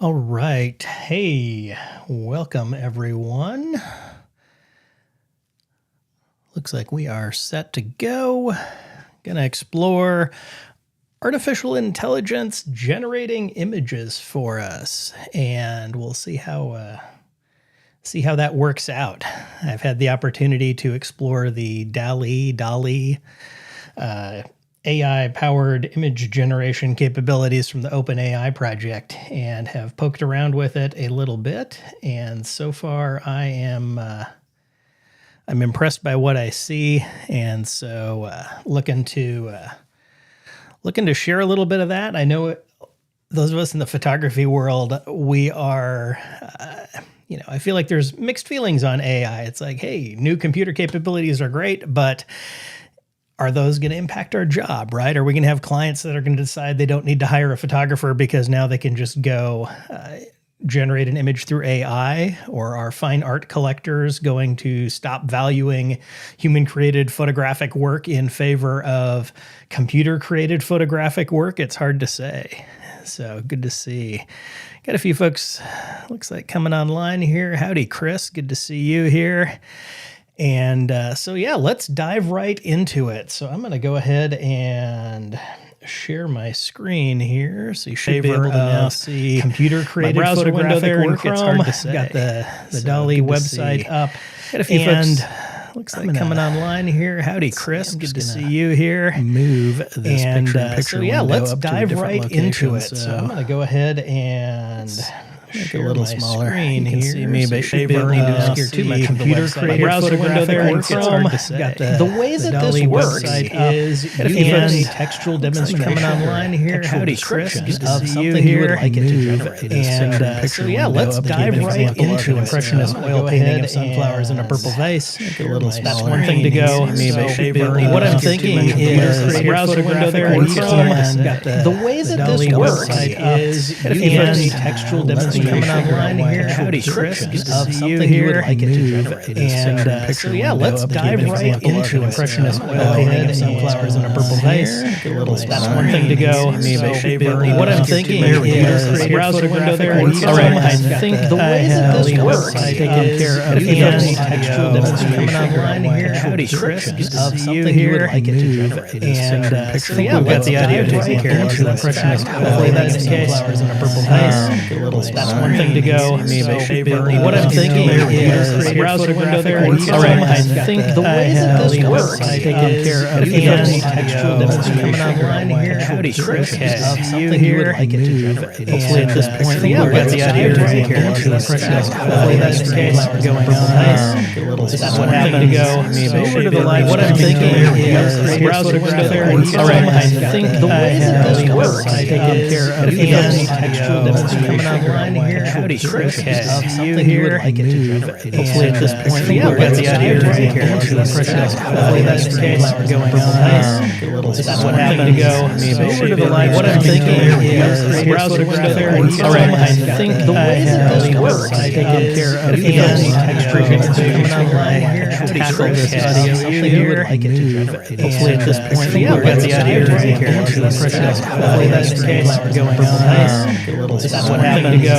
All right. Hey, welcome everyone. Looks like we are set to go. Gonna explore artificial intelligence generating images for us, and we'll see how that works out. I've had the opportunity to explore the DALL-E AI-powered image generation capabilities from the OpenAI project and have poked around with it a little bit. And so far, I'm impressed by what I see, and so looking to share a little bit of that. I know those of us in the photography world, we are. I feel like there's mixed feelings on AI. It's like, hey, new computer capabilities are great, but are those going to impact our job, right? Are we going to have clients that are going to decide they don't need to hire a photographer because now they can just go generate an image through AI? Or are fine art collectors going to stop valuing human-created photographic work in favor of computer-created photographic work? It's hard to say. So good to see. Got a few folks, looks like, coming online here. Howdy, Chris. Good to see you here. And so, yeah, let's dive right into it. So I'm going to go ahead and share my screen here. So you should be able to now see computer-created browser window there in Chrome. It's hard to say. Got the DALL-E website up. Got a few folks. Looks like coming online here. Howdy, Chris. Good to see you here. Move this picture-in-picture so yeah, let's dive right into it. So I'm going to go ahead and make it a little smaller. You can see me, but should be able to see too much of the website. Browser window there in Chrome. Got the way that this works is using textual demonstration coming online here. Howdy, Chris. Good to see you here. And so yeah, let's dive right into impressionist oil painting of sunflowers in a purple vase. Make it a little smaller. That's one thing to go. What I'm thinking is browser window there in Chrome. The way that this works is using textual demonstration coming online here. Howdy, Chris. Good to see you here. And so yeah, let's dive right into impressionist oil painting of sunflowers in a purple vase. That's one thing to go. What I'm thinking is browser window there. All right, I think the way that this works taken care of using textual demonstration coming online here. Howdy, Chris. Good to see you here. And so yeah, let's dive taken care of impressionist oil painting of sunflowers in a purple vase. That's one thing to go. What I'm thinking is browser window there. All right, I think the way that this works taken care of using textual demonstration coming online here. Howdy, Chris. Good to see you here. Hopefully at this point, yeah, got the idea taken care of. Hopefully that's the case. Going nice. That's one thing to go. Over to the live. What I'm thinking is browser window there. All right, I think the way that this works taken care of using textual demonstration coming online here. Howdy, Chris. Good to see you here. Hopefully at this point, yeah, got the idea taken care of. Hopefully that's the case. Going nice. That's one thing to go. Over to the live. What I'm thinking is browser window there. All right, I think the way that this works taken care of using textual demonstration coming online here. Tackle this audio here. Hopefully at this point, yeah, got the idea taken care of. Hopefully that's the case. Going nice. That's one thing to go.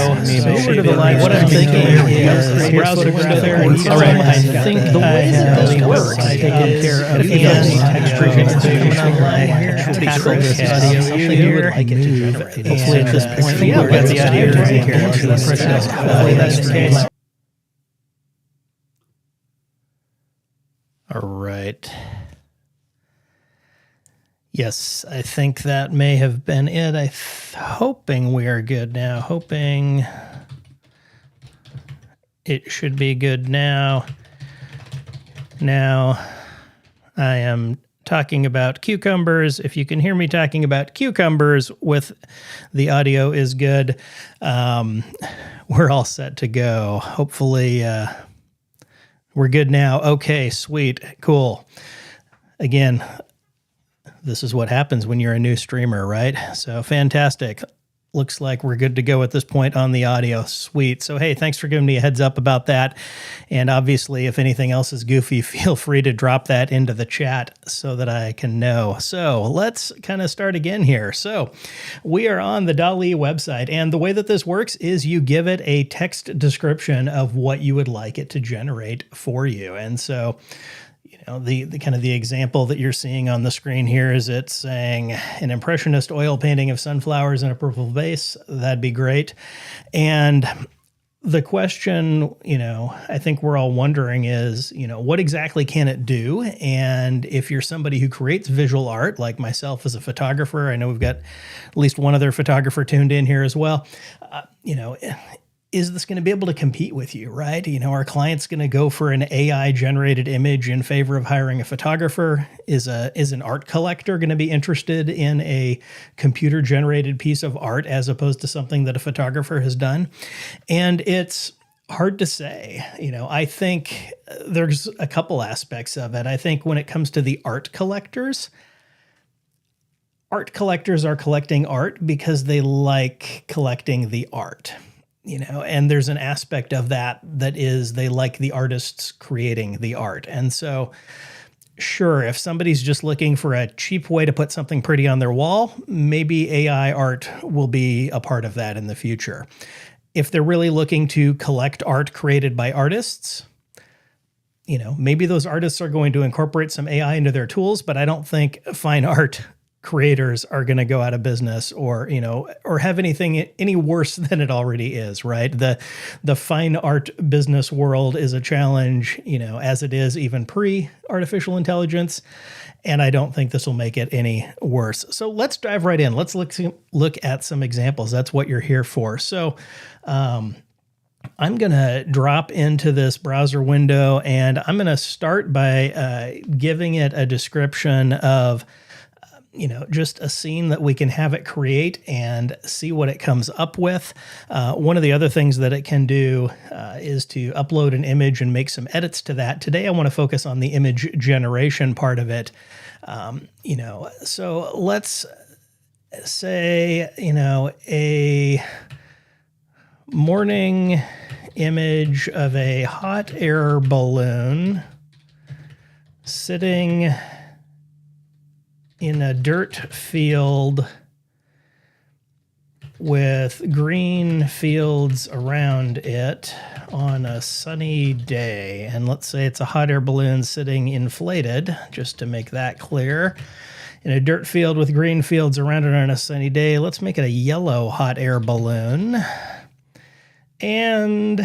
Over to the live. What I'm thinking is browser window there. All right, I think the way that this works taken care of using textual demonstration coming online here. Tackle this audio here. Hopefully at this point, yeah, got the idea taken care of. Hopefully that's the case. All right. Yes, I think that may have been it. Hoping we are good now. Hoping it should be good now. Now, I am talking about cucumbers. If you can hear me talking about cucumbers with the audio is good, we're all set to go. Hopefully, we're good now. Okay, sweet, cool. Again, this is what happens when you're a new streamer, right? So fantastic. looks like we're good to go at this point on the audio. Sweet. So, hey, thanks for giving me a heads up about that. And obviously, if anything else is goofy, feel free to drop that into the chat so that I can know. So let's kind of start again here. So we are on the DALL-E website, and the way that this works is you give it a text description of what you would like it to generate for you. And so the kind of the example that you're seeing on the screen here is it's saying an impressionist oil painting of sunflowers in a purple vase. That'd be great. And the question, I think we're all wondering is, what exactly can it do? And if you're somebody who creates visual art, like myself as a photographer, I know we've got at least one other photographer tuned in here as well, is this going to be able to compete with you, right? Our client's going to go for an AI generated image in favor of hiring a photographer? Is an art collector going to be interested in a computer generated piece of art as opposed to something that a photographer has done? And it's hard to say. I think there's a couple aspects of it. I think when it comes to the art collectors are collecting art because they like collecting the art. And there's an aspect of that is they like the artists creating the art. And so, sure, if somebody's just looking for a cheap way to put something pretty on their wall, maybe AI art will be a part of that in the future. If they're really looking to collect art created by artists, maybe those artists are going to incorporate some AI into their tools, but I don't think fine art creators are going to go out of business or have anything any worse than it already is, right? The fine art business world is a challenge, as it is even pre-artificial intelligence. And I don't think this will make it any worse. So let's dive right in. Let's look at some examples. That's what you're here for. So, I'm going to drop into this browser window and I'm going to start by giving it a description of just a scene that we can have it create and see what it comes up with. One of the other things that it can do is to upload an image and make some edits to that. Today, I want to focus on the image generation part of it. So let's say, a morning image of a hot air balloon sitting in a dirt field with green fields around it on a sunny day. And let's say it's a hot air balloon sitting inflated, just to make that clear. In a dirt field with green fields around it on a sunny day, let's make it a yellow hot air balloon. And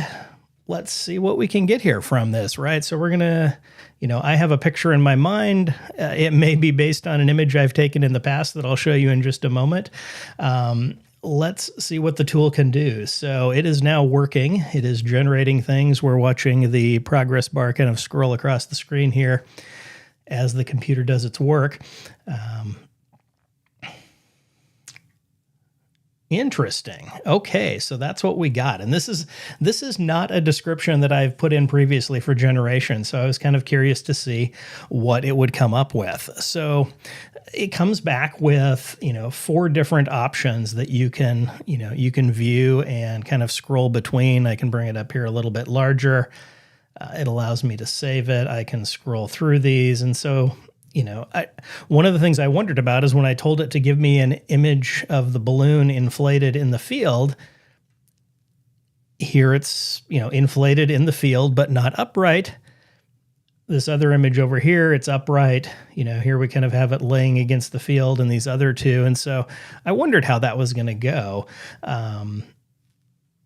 let's see what we can get here from this, right? So we're going to, I have a picture in my mind. It may be based on an image I've taken in the past that I'll show you in just a moment. Let's see what the tool can do. So it is now working. It is generating things. We're watching the progress bar kind of scroll across the screen here as the computer does its work. Interesting. Okay, so that's what we got. And this is not a description that I've put in previously for generation. So I was kind of curious to see what it would come up with. So it comes back with, 4 different options that you can view and kind of scroll between. I can bring it up here a little bit larger. It allows me to save it. I can scroll through these. And so one of the things I wondered about is when I told it to give me an image of the balloon inflated in the field, here it's, inflated in the field, but not upright. This other image over here, it's upright. Here we kind of have it laying against the field and these other two. And so I wondered how that was going to go.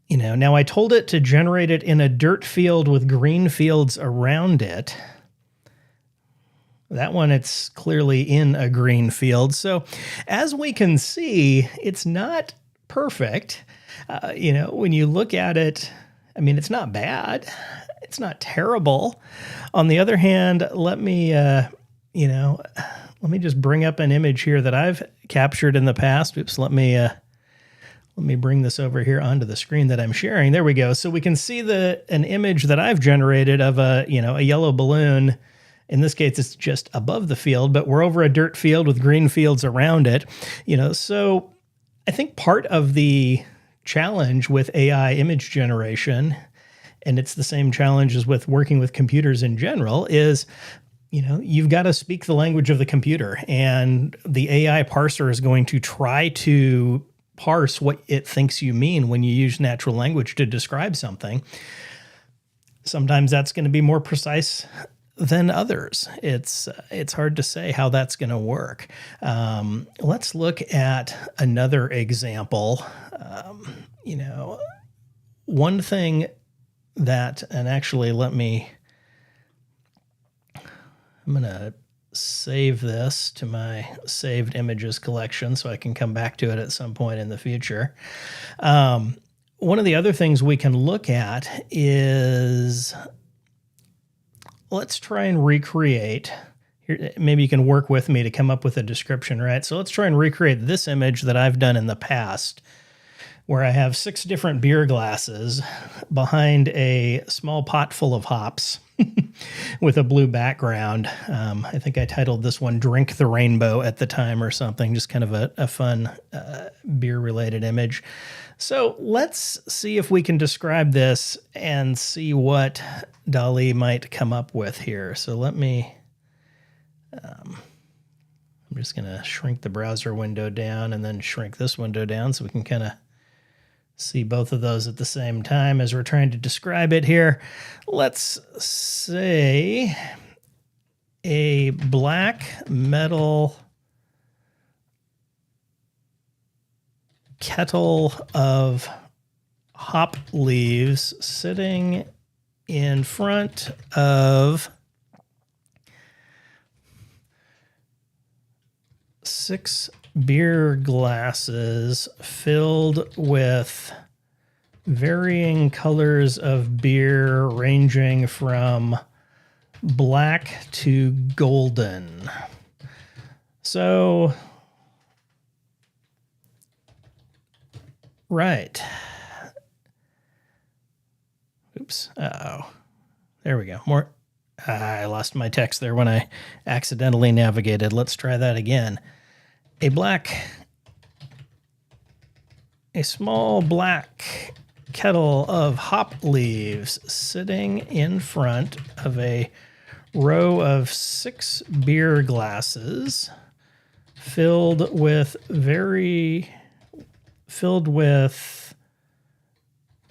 Now I told it to generate it in a dirt field with green fields around it. That one, it's clearly in a green field. So as we can see, it's not perfect. When you look at it, it's not bad. It's not terrible. On the other hand, let me just bring up an image here that I've captured in the past. Oops, let me bring this over here onto the screen that I'm sharing. There we go. So we can see an image that I've generated of a yellow balloon. In this case, it's just above the field, but we're over a dirt field with green fields around it. So I think part of the challenge with AI image generation, and it's the same challenge as with working with computers in general, is you've got to speak the language of the computer, and the AI parser is going to try to parse what it thinks you mean when you use natural language to describe something. Sometimes that's going to be more precise than others. It's hard to say how that's going to work. Let's look at another example. One thing that, and actually I'm going to save this to my saved images collection so I can come back to it at some point in the future. One of the other things we can look at is, let's try and recreate. Here, maybe you can work with me to come up with a description, right? So let's try and recreate this image that I've done in the past, where I have 6 different beer glasses behind a small pot full of hops with a blue background. I think I titled this one Drink the Rainbow at the time or something, just kind of a fun beer-related image. So let's see if we can describe this and see what DALL-E might come up with here. So let me, I'm just going to shrink the browser window down and then shrink this window down so we can kind of see both of those at the same time as we're trying to describe it here. Let's say a black metal kettle of hop leaves sitting in front of 6 beer glasses filled with varying colors of beer ranging from black to golden. So, right. Oops. Uh-oh. There we go. More. I lost my text there when I accidentally navigated. Let's try that again. A small black kettle of hop leaves sitting in front of a row of 6 beer glasses filled with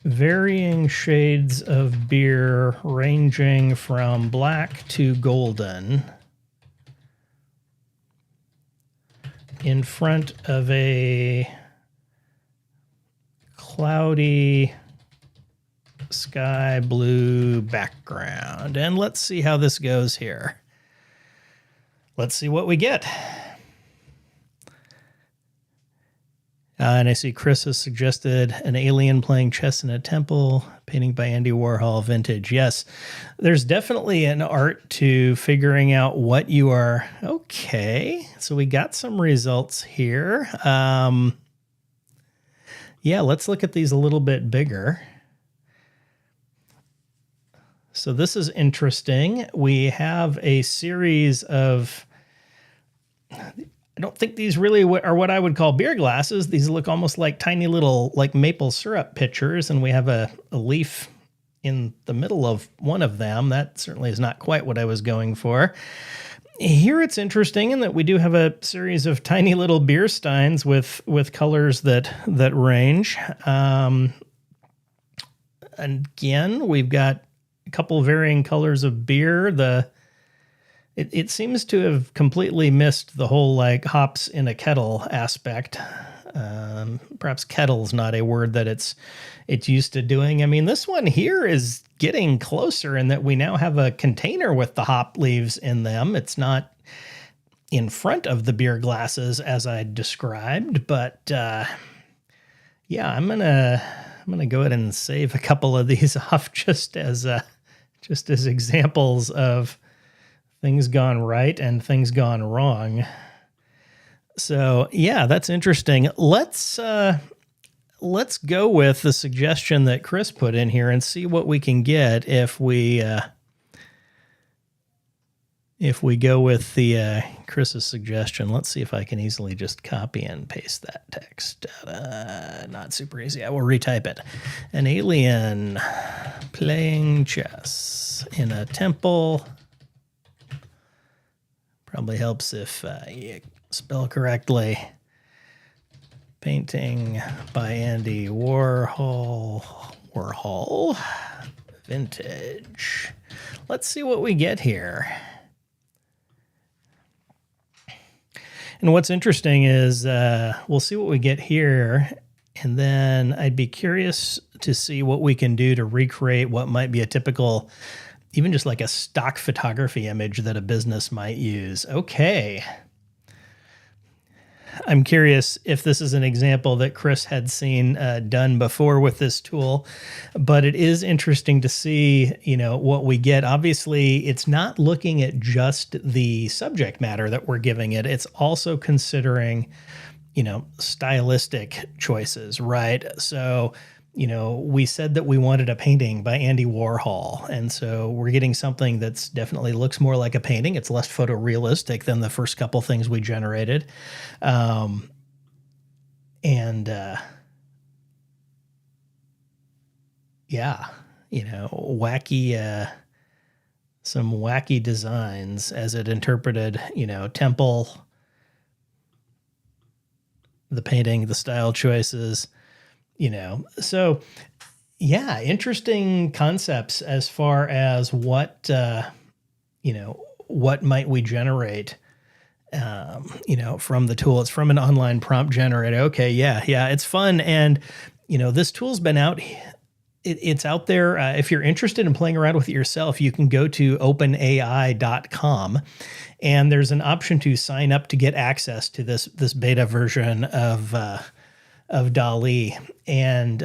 varying shades of beer ranging from black to golden in front of a cloudy sky blue background. And let's see how this goes here. Let's see what we get. And I see Chris has suggested an alien playing chess in a temple, painting by Andy Warhol, vintage. Yes, there's definitely an art to figuring out what you are. Okay, so we got some results here. Yeah, let's look at these a little bit bigger. So this is interesting. We have a series of, I don't think these really are what I would call beer glasses. These look almost like tiny little like maple syrup pitchers, and we have a leaf in the middle of one of them. That certainly is not quite what I was going for. Here it's interesting in that we do have a series of tiny little beer steins with colors that range. And again, we've got a couple varying colors of beer. It seems to have completely missed the whole like hops in a kettle aspect. Perhaps kettle's not a word that it's used to doing. I mean, this one here is getting closer in that we now have a container with the hop leaves in them. It's not in front of the beer glasses as I described, but yeah, I'm gonna go ahead and save a couple of these off just as examples of things gone right and things gone wrong. So yeah, that's interesting. Let's go with the suggestion that Chris put in here and see what we can get if we if we go with the Chris's suggestion, let's see if I can easily just copy and paste that text. Not super easy. I will retype it. An alien playing chess in a temple. Probably helps if you spell correctly. Painting by Andy Warhol. Warhol. Vintage. Let's see what we get here. And what's interesting is we'll see what we get here, and then I'd be curious to see what we can do to recreate what might be a typical, even just like a stock photography image that a business might use. Okay. I'm curious if this is an example that Chris had seen done before with this tool, but it is interesting to see, what we get. Obviously, it's not looking at just the subject matter that we're giving it. It's also considering, stylistic choices, right? So, we said that we wanted a painting by Andy Warhol. And so we're getting something that's definitely looks more like a painting. It's less photorealistic than the first couple things we generated. Wacky, some wacky designs as it interpreted, temple, the painting, the style choices. So yeah, interesting concepts as far as what might we generate, from the tool. It's from an online prompt generator. Okay. Yeah. It's fun. And, this tool's been out. It's out there. If you're interested in playing around with it yourself, you can go to openai.com, and there's an option to sign up to get access to this beta version of DALL-E. And,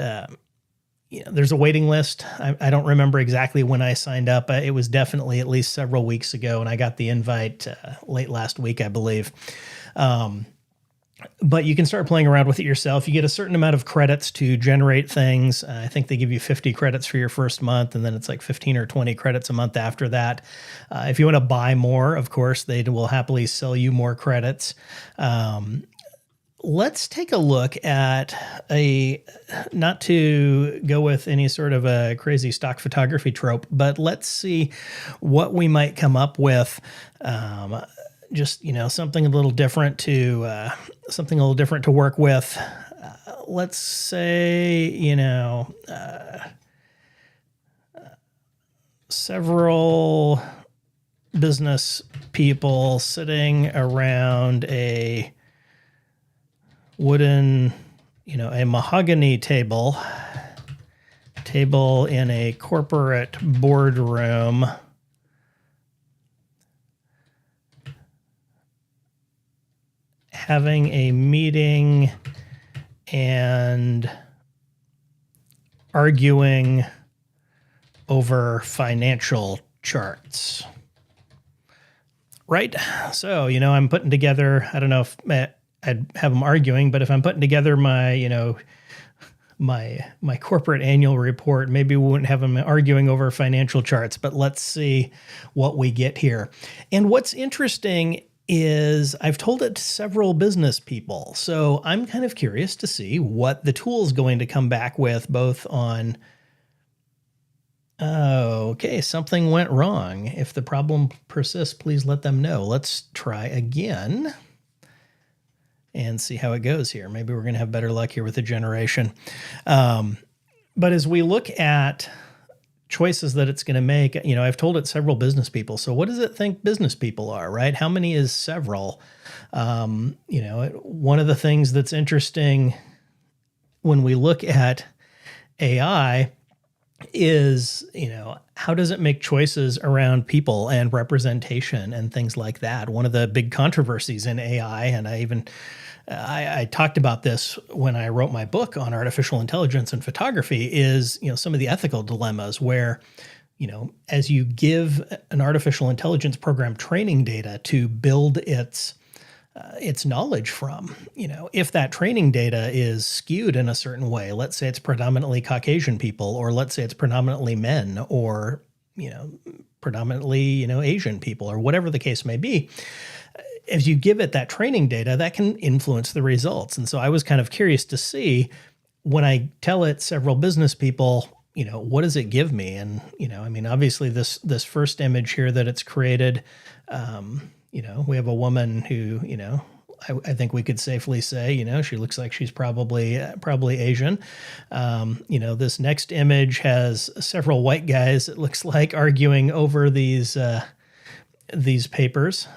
there's a waiting list. I don't remember exactly when I signed up. It was definitely at least several weeks ago, and I got the invite late last week, I believe. But you can start playing around with it yourself. You get a certain amount of credits to generate things. I think they give you 50 credits for your first month, and then it's like 15 or 20 credits a month after that. If you want to buy more, of course, they will happily sell you more credits. Let's take a look at not to go with any sort of a crazy stock photography trope, but let's see what we might come up with. Something a little different to work with. Let's say, several business people sitting around a wooden, a mahogany table in a corporate boardroom, having a meeting and arguing over financial charts. Right? So, I'm putting together, I don't know if I'd have them arguing, but if I'm putting together my, my corporate annual report, maybe we wouldn't have them arguing over financial charts, but let's see what we get here. And what's interesting is I've told it to several business people. So I'm kind of curious to see what the tool's going to come back with, both on, okay, something went wrong. If the problem persists, please let them know. Let's try again and see how it goes here. Maybe we're going to have better luck here with the generation. But as we look at choices that it's going to make, I've told it several business people. So what does it think business people are, right? How many is several? One of the things that's interesting when we look at AI is, how does it make choices around people and representation and things like that? One of the big controversies in AI, and I talked about this when I wrote my book on artificial intelligence and photography, is, some of the ethical dilemmas where, as you give an artificial intelligence program training data to build its knowledge from, if that training data is skewed in a certain way, let's say it's predominantly Caucasian people, or let's say it's predominantly men, or, predominantly, Asian people or whatever the case may be. As you give it that training data, that can influence the results. And so I was kind of curious to see, when I tell it several business people, what does it give me? And, obviously this first image here that it's created, we have a woman who, I think we could safely say, she looks like she's probably Asian. This next image has several white guys, it looks like, arguing over these papers.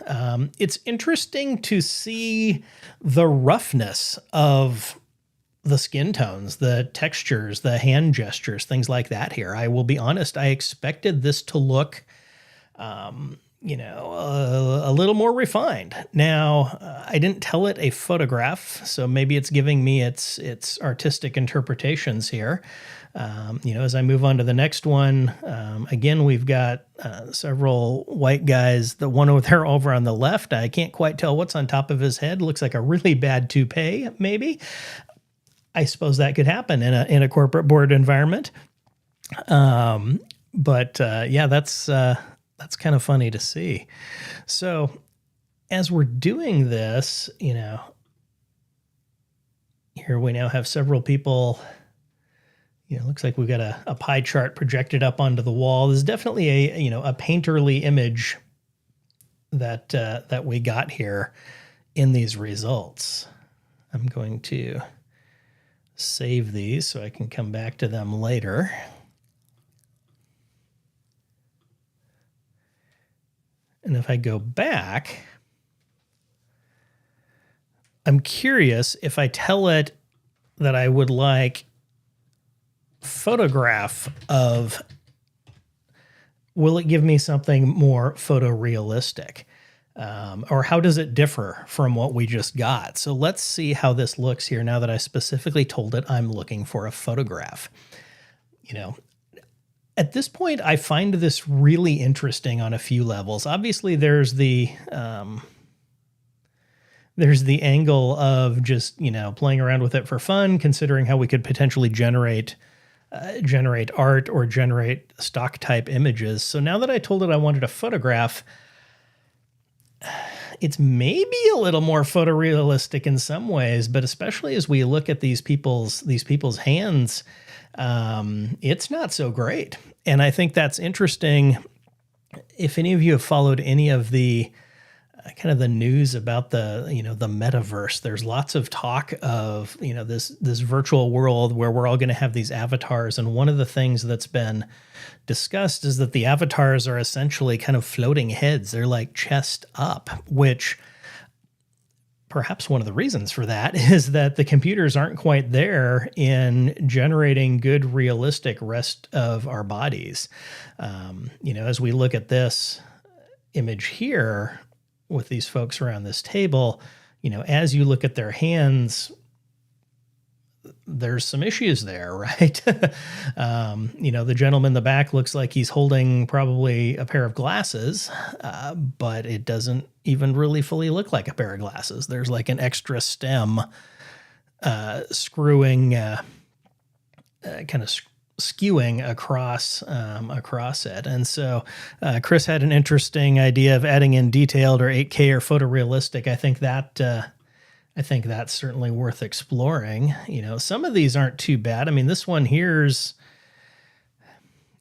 It's interesting to see the roughness of the skin tones, the textures, the hand gestures, things like that here. I will be honest, I expected this to look, a little more refined. Now, I didn't tell it a photograph, so maybe it's giving me its artistic interpretations here. As I move on to the next one, again, we've got several white guys. The one over on the left, I can't quite tell what's on top of his head. Looks like a really bad toupee, maybe. I suppose that could happen in a corporate board environment. But that's kind of funny to see. So as we're doing this, here we now have several people. Looks like we've got a pie chart projected up onto the wall. There's definitely a painterly image that we got here in these results. I'm going to save these so I can come back to them later. And if I go back, I'm curious if I tell it that I would like photograph of, will it give me something more photorealistic? Or how does it differ from what we just got? So let's see how this looks here now that I specifically told it I'm looking for a photograph. At this point, I find this really interesting on a few levels. Obviously, there's the angle of just, playing around with it for fun, considering how we could potentially generate art or generate stock type images. So now that I told it I wanted a photograph, it's maybe a little more photorealistic in some ways, but especially as we look at these people's hands, it's not so great. And I think that's interesting. If any of you have followed any of the kind of the news about the metaverse, there's lots of talk of, this virtual world where we're all going to have these avatars. And one of the things that's been discussed is that the avatars are essentially kind of floating heads. They're like chest up, which perhaps one of the reasons for that is that the computers aren't quite there in generating good, realistic rest of our bodies. As we look at this image here with these folks around this table, as you look at their hands, there's some issues there, right? The gentleman in the back looks like he's holding probably a pair of glasses, but it doesn't even really fully look like a pair of glasses. There's like an extra stem screwing, kind of skewing across it. And so Chris had an interesting idea of adding in detailed or 8K or photorealistic. I think that's certainly worth exploring. Some of these aren't too bad. I mean, this one here's,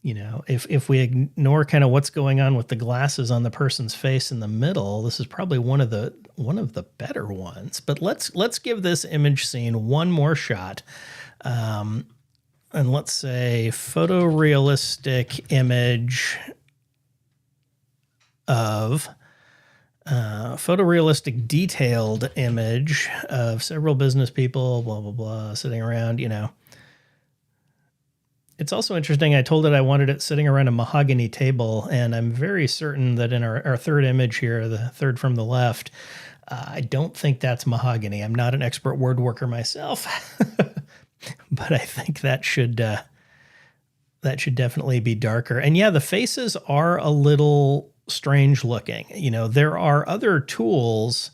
if we ignore kind of what's going on with the glasses on the person's face in the middle, this is probably one of the better ones. But let's give this image scene one more shot. And let's say photorealistic image of photorealistic detailed image of several business people, blah, blah, blah, sitting around, It's also interesting. I told it I wanted it sitting around a mahogany table, and I'm very certain that in our third image here, the third from the left, I don't think that's mahogany. I'm not an expert word worker myself, but I think that should definitely be darker. And yeah, the faces are a little strange looking. There are other tools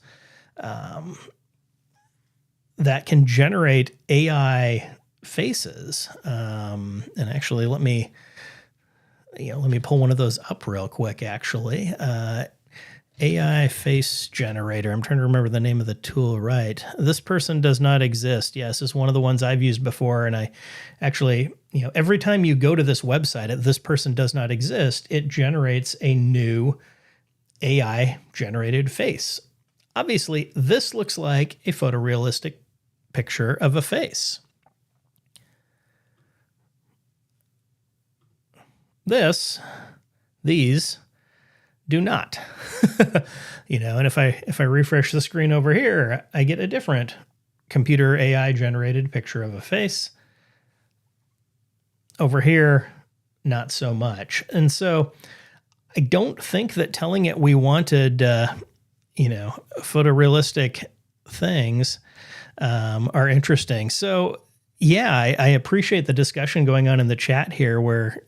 that can generate AI faces. And actually, let me let me pull one of those up real quick, actually. AI face generator. I'm trying to remember the name of the tool, right? This person does not exist. Yes, this is one of the ones I've used before. And I actually, every time you go to this website, this person does not exist, it generates a new AI generated face. Obviously, this looks like a photorealistic picture of a face. These do not. And if I refresh the screen over here, I get a different computer AI generated picture of a face. Over here, not so much. And so I don't think that telling it we wanted, photorealistic things are interesting. So yeah, I appreciate the discussion going on in the chat here where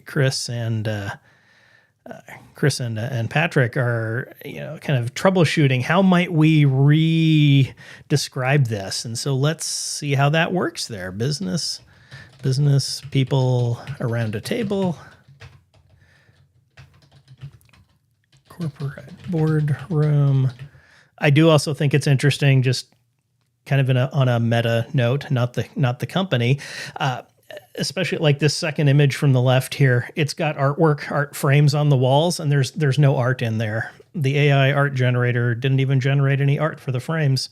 Chris and Patrick are, kind of troubleshooting how might we re-describe this. And so let's see how that works there. Business people around a table, corporate boardroom. I do also think it's interesting, just kind of on a meta note, not the company, especially like this second image from the left here. It's got art frames on the walls, and there's no art in there. The AI art generator didn't even generate any art for the frames.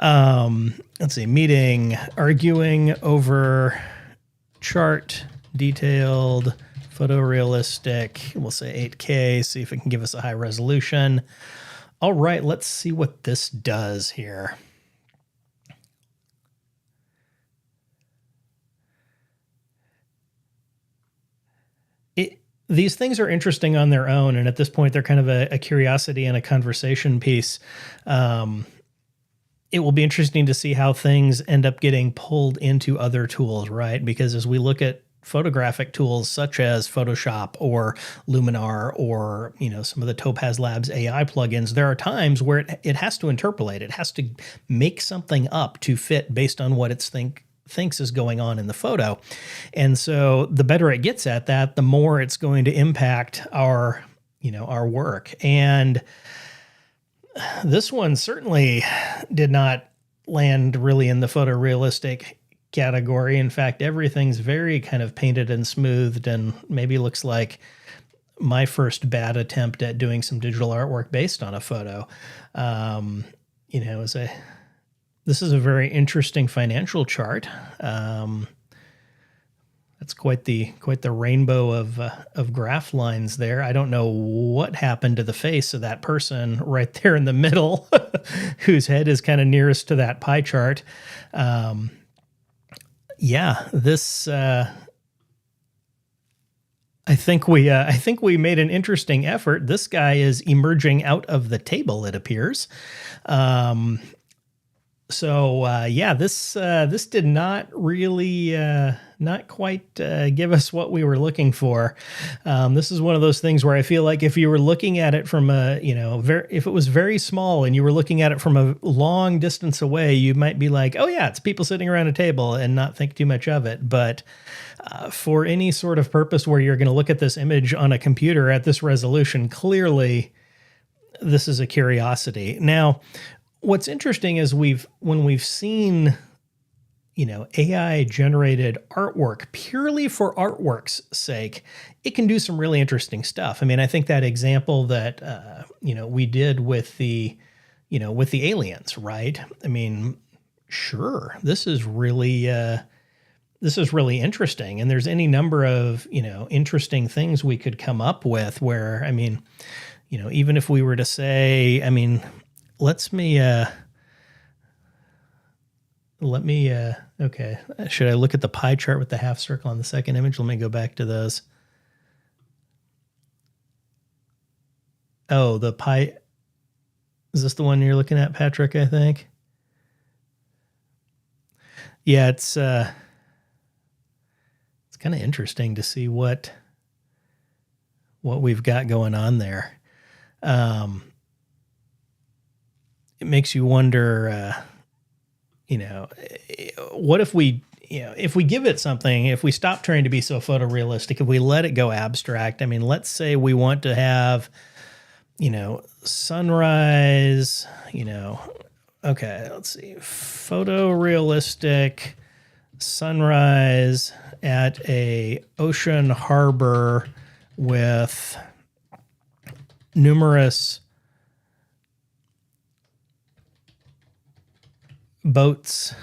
Let's see, meeting, arguing over chart, detailed, photorealistic. We'll say 8K, see if it can give us a high resolution. All right, let's see what this does here. These things are interesting on their own, and at this point, they're kind of a curiosity and a conversation piece. It will be interesting to see how things end up getting pulled into other tools, right? Because as we look at photographic tools such as Photoshop or Luminar or some of the Topaz Labs AI plugins, there are times where it has to interpolate. It has to make something up to fit based on what it's thinks is going on in the photo. And so the better it gets at that, the more it's going to impact our work. And this one certainly did not land really in the photorealistic category. In fact, everything's very kind of painted and smoothed, and maybe looks like my first bad attempt at doing some digital artwork based on a photo. This is a very interesting financial chart. That's quite the rainbow of graph lines there. I don't know what happened to the face of that person right there in the middle, whose head is kind of nearest to that pie chart. This. I think we made an interesting effort. This guy is emerging out of the table, it appears. This did not really, not quite give us what we were looking for. This is one of those things where I feel like if you were looking at it from if it was very small and you were looking at it from a long distance away, you might be like, oh yeah, it's people sitting around a table, and not think too much of it. But for any sort of purpose where you're going to look at this image on a computer at this resolution, clearly this is a curiosity. Now, what's interesting is when we've seen, AI generated artwork purely for artwork's sake, it can do some really interesting stuff. I mean, I think that example that, we did with the aliens, right? I mean, sure, this is really interesting. And there's any number of, interesting things we could come up with where, I mean, even if we were to say, I mean, okay. Should I look at the pie chart with the half circle on the second image? Let me go back to those. Oh, the pie. Is this the one you're looking at, Patrick, I think? Yeah, it's kind of interesting to see what we've got going on there. It makes you wonder, what if we, if we give it something, if we stop trying to be so photorealistic, if we let it go abstract, I mean, let's say we want to have, sunrise, okay, let's see, photorealistic sunrise at a ocean harbor with numerous boats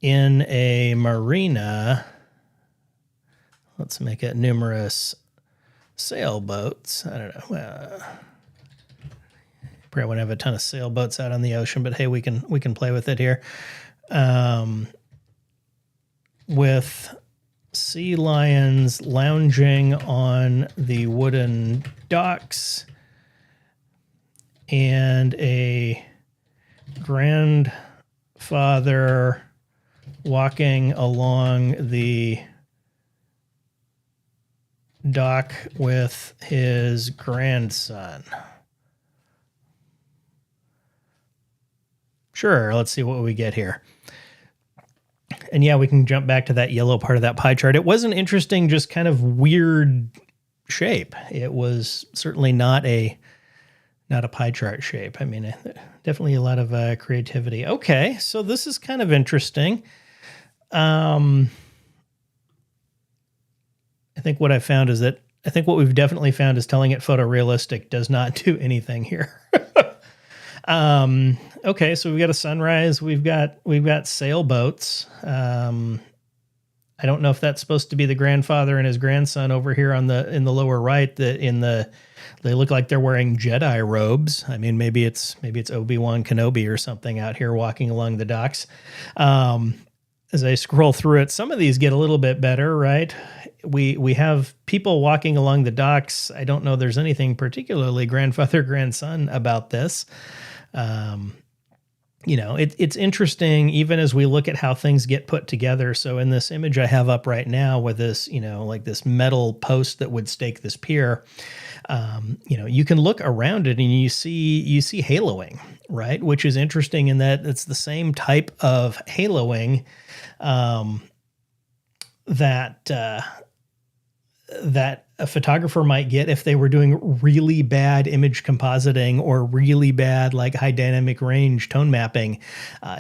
in a marina. Let's make it numerous sailboats. I don't know. Probably won't have a ton of sailboats out on the ocean, but hey, we can play with it here. With sea lions lounging on the wooden docks and a grandfather walking along the dock with his grandson. Sure, let's see what we get here. And yeah, we can jump back to that yellow part of that pie chart. It was an interesting, just kind of weird shape. It was certainly not a pie chart shape. I mean, definitely a lot of creativity. Okay, so this is kind of interesting. I think what what we've definitely found is telling it photorealistic does not do anything here. Okay, so we've got a sunrise. We've got sailboats. I don't know if that's supposed to be the grandfather and his grandson over here in the lower right. They look like they're wearing Jedi robes. I mean, maybe it's Obi-Wan Kenobi or something out here walking along the docks. As I scroll through it, some of these get a little bit better, right? We have people walking along the docks. I don't know there's anything particularly grandfather-grandson about this. It's interesting even as we look at how things get put together. So in this image I have up right now with this, like this metal post that would stake this pier, you can look around it and you see haloing, right? Which is interesting in that it's the same type of haloing that a photographer might get if they were doing really bad image compositing or really bad like high dynamic range tone mapping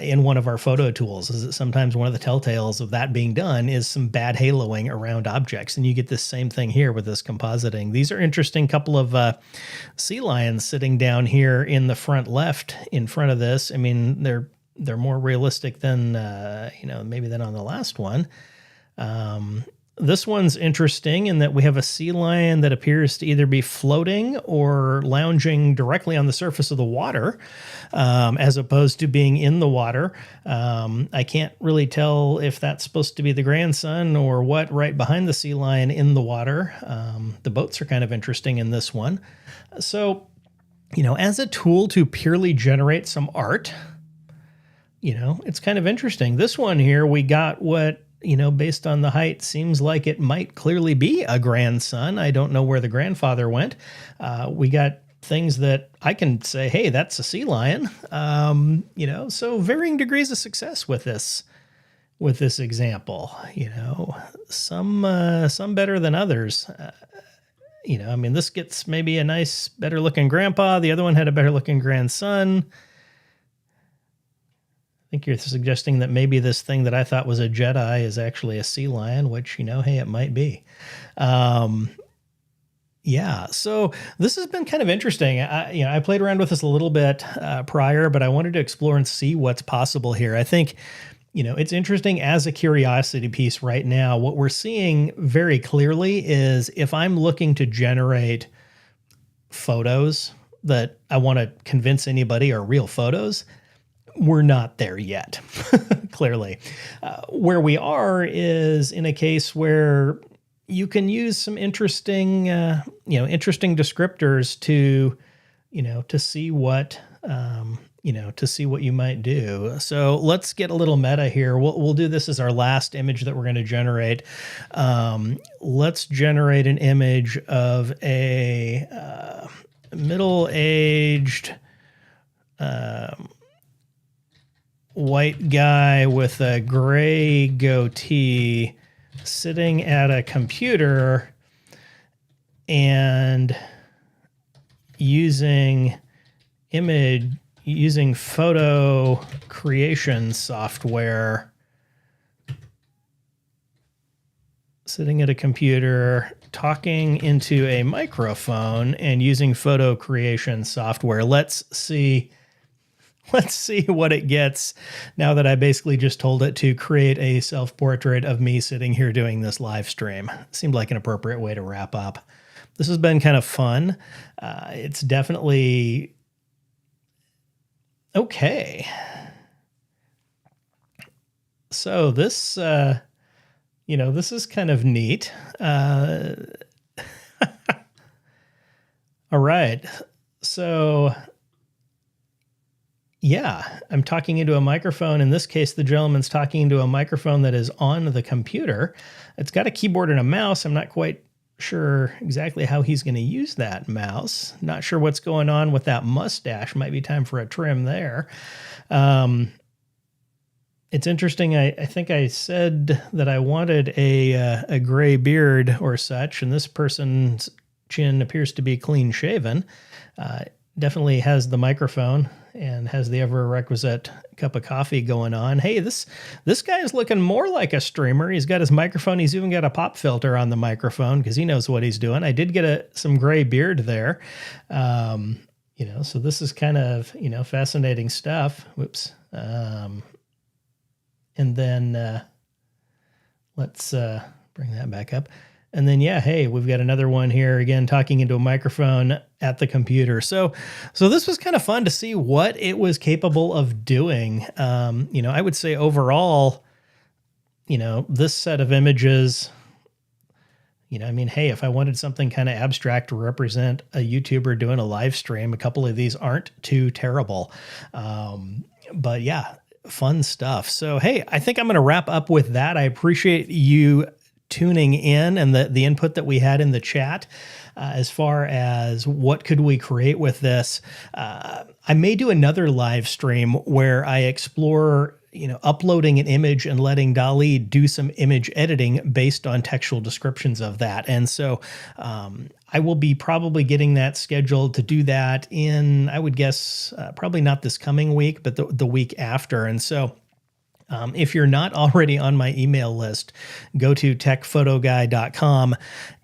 in one of our photo tools. Is that sometimes one of the telltales of that being done is some bad haloing around objects, and you get this same thing here with this compositing. These are interesting couple of sea lions sitting down here in the front left in front of this. I mean, they're more realistic than maybe than on the last one. This one's interesting in that we have a sea lion that appears to either be floating or lounging directly on the surface of the water, as opposed to being in the water. I can't really tell if that's supposed to be the grandson or what right behind the sea lion in the water. The boats are kind of interesting in this one. So, as a tool to purely generate some art, it's kind of interesting. This one here, we got what, based on the height, seems like it might clearly be a grandson. I don't know where the grandfather went. We got things that I can say, hey, that's a sea lion. So varying degrees of success with this example. Some better than others. This gets maybe a nice, better looking grandpa. The other one had a better looking grandson. I think you're suggesting that maybe this thing that I thought was a Jedi is actually a sea lion, which, hey, it might be. Yeah, so this has been kind of interesting. I played around with this a little bit prior, but I wanted to explore and see what's possible here. I think, it's interesting as a curiosity piece right now. What we're seeing very clearly is if I'm looking to generate photos that I want to convince anybody are real photos, we're not there yet, clearly. Where we are is in a case where you can use some interesting descriptors to see what, you might do. So let's get a little meta here. We'll do this as our last image that we're going to generate. Let's generate an image of a middle-aged white guy with a gray goatee sitting at a computer and using photo creation software, sitting at a computer, talking into a microphone and using photo creation software. Let's see what it gets now that I basically just told it to create a self-portrait of me sitting here doing this live stream. Seemed like an appropriate way to wrap up. This has been kind of fun. It's definitely okay. So this, this is kind of neat. All right. So yeah, I'm talking into a microphone. In this case, the gentleman's talking into a microphone that is on the computer. It's got a keyboard and a mouse. I'm not quite sure exactly how he's going to use that mouse. Not sure what's going on with that mustache. Might be time for a trim there. It's interesting. I think I said that I wanted a gray beard or such, and this person's chin appears to be clean shaven. Definitely has the microphone and has the ever requisite cup of coffee going on. Hey, this guy is looking more like a streamer. He's got his microphone. He's even got a pop filter on the microphone because he knows what he's doing. I did get some gray beard there. So this is kind of, fascinating stuff. Whoops. And then let's bring that back up. And then, yeah, hey, we've got another one here, again, talking into a microphone at the computer. So this was kind of fun to see what it was capable of doing. I would say overall, this set of images, hey, if I wanted something kind of abstract to represent a YouTuber doing a live stream, a couple of these aren't too terrible. But yeah, fun stuff. So, hey, I think I'm going to wrap up with that. I appreciate you tuning in and the input that we had in the chat as far as what could we create with this. I may do another live stream where I explore uploading an image and letting DALL-E do some image editing based on textual descriptions of that. And so I will be probably getting that scheduled to do that in, I would guess, probably not this coming week, but the week after. And so if you're not already on my email list, go to techphotoguy.com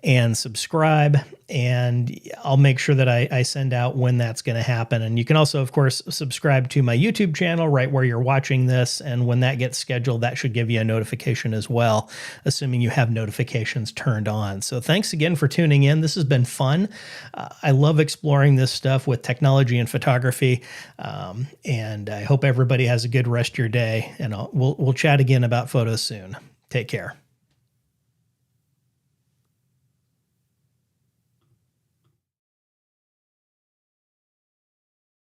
and subscribe, and I'll make sure that I send out when that's going to happen. And you can also, of course, subscribe to my YouTube channel right where you're watching this. And when that gets scheduled, that should give you a notification as well, assuming you have notifications turned on. So thanks again for tuning in. This has been fun. I love exploring this stuff with technology and photography. And I hope everybody has a good rest of your day. And we'll chat again about photos soon. Take care.